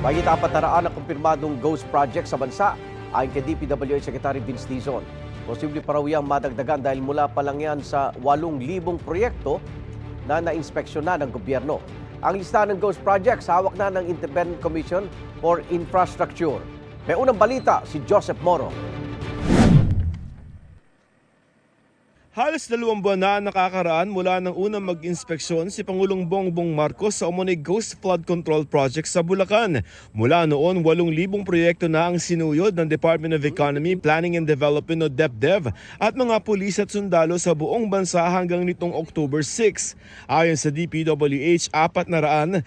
Mahigit 400 ang kumpirmadong ghost project sa bansa ayon kay DPWH Secretary Vince Dizon. Posible pa raw yang madagdagan dahil mula pa lang yan sa 8,000 proyekto na nainspeksyonan ng gobyerno. Ang listahan ng ghost projects hawak na ng Independent Commission for Infrastructure. May unang balita si Joseph Moro. Halos 2 buwan na nakakaraan mula ng unang mag-inspeksyon si Pangulong Bongbong Marcos sa umunig Ghost Flood Control Project sa Bulacan. Mula noon, 8,000 proyekto na ang sinuyod ng Department of Economy, Planning and Development o DepDev at mga pulis at sundalo sa buong bansa hanggang nitong October 6. Ayon sa DPWH, 421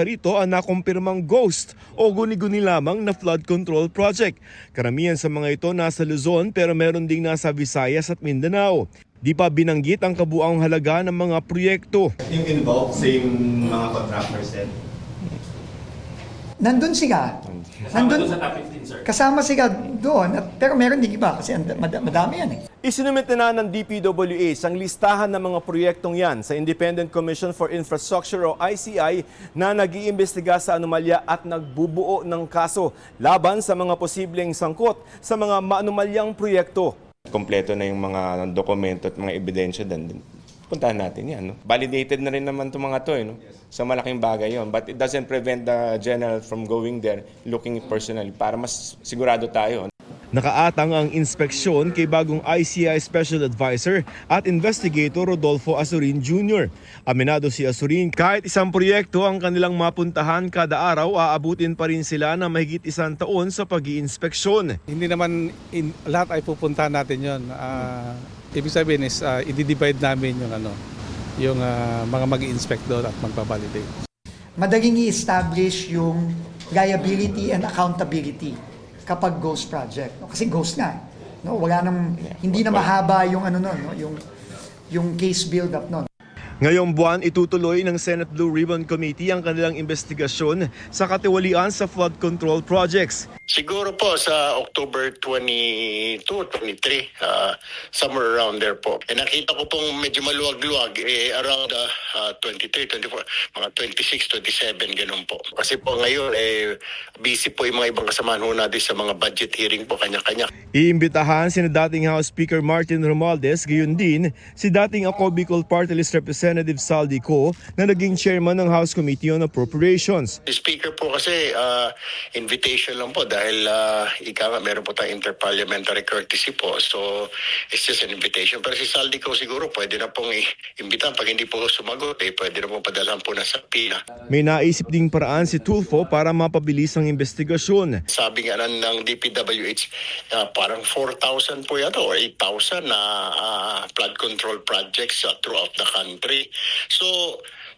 rito ang nakumpirmang ghost o guni-guni lamang na flood control project. Karamihan sa mga ito nasa Luzon pero meron ding nasa Visayas at Mindanao. Di pa binanggit ang kabuang halaga ng mga proyekto. Yung involved, same mga contractors din? Nandun sila. Nandun, sa top 15, sir. Kasama sila doon. Pero meron din iba kasi madami yan eh. Isinumit na ng DPWH ang listahan ng mga proyektong yan sa Independent Commission for Infrastructure o ICI na nag-iimbestiga sa anomalya at nagbubuo ng kaso laban sa mga posibleng sangkot sa mga maanumalyang proyekto. Kompleto na yung mga dokumento at mga ebidensya doon. Puntahan natin yan. No? Validated na rin naman itong mga to. No? Sa malaking bagay yon. But it doesn't prevent the general from going there, looking personally, para mas sigurado tayo. Nakaatang ang inspeksyon kay bagong ICI Special Advisor at Investigator Rodolfo Azurin Jr. Aminado si Azurin, kahit isang proyekto ang kanilang mapuntahan kada araw, aabutin pa rin sila ng mahigit 1 taon sa pag-iinspeksyon. Hindi naman lahat ay pupuntahan natin yon. Ibig sabihin is i-divide namin yung mga mag-i-inspect doon at magpa-validate. Madaling i-establish yung liability and accountability kapag ghost project. No? Kasi ghost nga. No? Wala nang, hindi na mahaba yung yung case build-up nun. Ngayong buwan, itutuloy ng Senate Blue Ribbon Committee ang kanilang investigasyon sa katiwalian sa flood control projects. Siguro po sa October 22, 23, somewhere around there po. Nakita ko pong medyo maluwag-luwag, around 23, 24, mga 26, 27, ganun po. Kasi po ngayon, busy po yung mga ibang kasamahan ho natin sa mga budget hearing po, kanya-kanya. Iimbitahan si dating House Speaker Martin Romualdez, gayon din si dating Ako Bicol Party List Representative Saldi Co na naging chairman ng House Committee on Appropriations. The Speaker po kasi invitation lang po dahil meron po tayong interparliamentary courtesy po. So it's just an invitation. Pero si Saldi Co siguro pwede na pong imbitahan. Pag hindi po sumagot, pwede na pong padalhan po na sa PINA. May naisip ding paraan si Tulfo para mapabilis ang investigasyon. Sabi nga ng DPWH, parang 4,000 po yata or 8,000 na flood control projects throughout the country. So,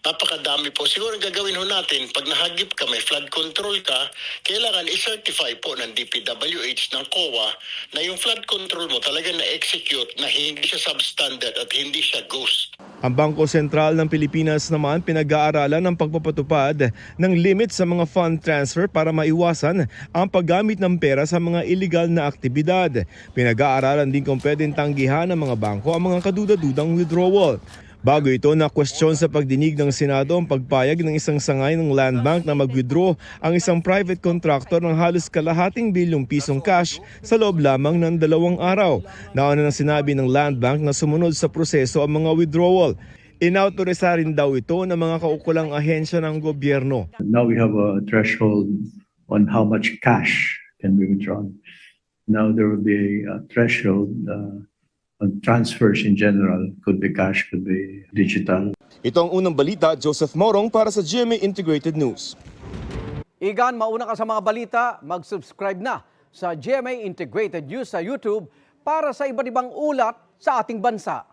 napakadami po. Siguro gagawin ho natin, pag nahagip ka, may flood control ka, kailangan i-certify po ng DPWH, ng COA, na yung flood control mo talaga na-execute na hindi siya substandard at hindi siya ghost. Ang Bangko Sentral ng Pilipinas naman pinag-aaralan ang pagpapatupad ng limit sa mga fund transfer para maiwasan ang paggamit ng pera sa mga illegal na aktibidad. Pinag-aaralan din kung pwedeng tanggihan ng mga bangko ang mga kadudadudang withdrawal. Bago ito, na-question sa pagdinig ng Senado ang pagpayag ng isang sangay ng Land Bank na mag-withdraw ang isang private contractor ng halos kalahating bilyong pisong cash sa loob lamang ng 2 araw. Nauna nang sinabi ng Land Bank na sumunod sa proseso ang mga withdrawal. Inautorisa rin daw ito ng mga kaukulang ahensya ng gobyerno. Now we have a threshold on how much cash can be withdrawn. Now there will be a threshold on transfers in general. Could be cash, could be digital. Ito ang unang balita, Joseph Morong para sa GMA Integrated News. Igan, mauna ka sa mga balita, mag-subscribe na sa GMA Integrated News sa YouTube para sa iba't ibang ulat sa ating bansa.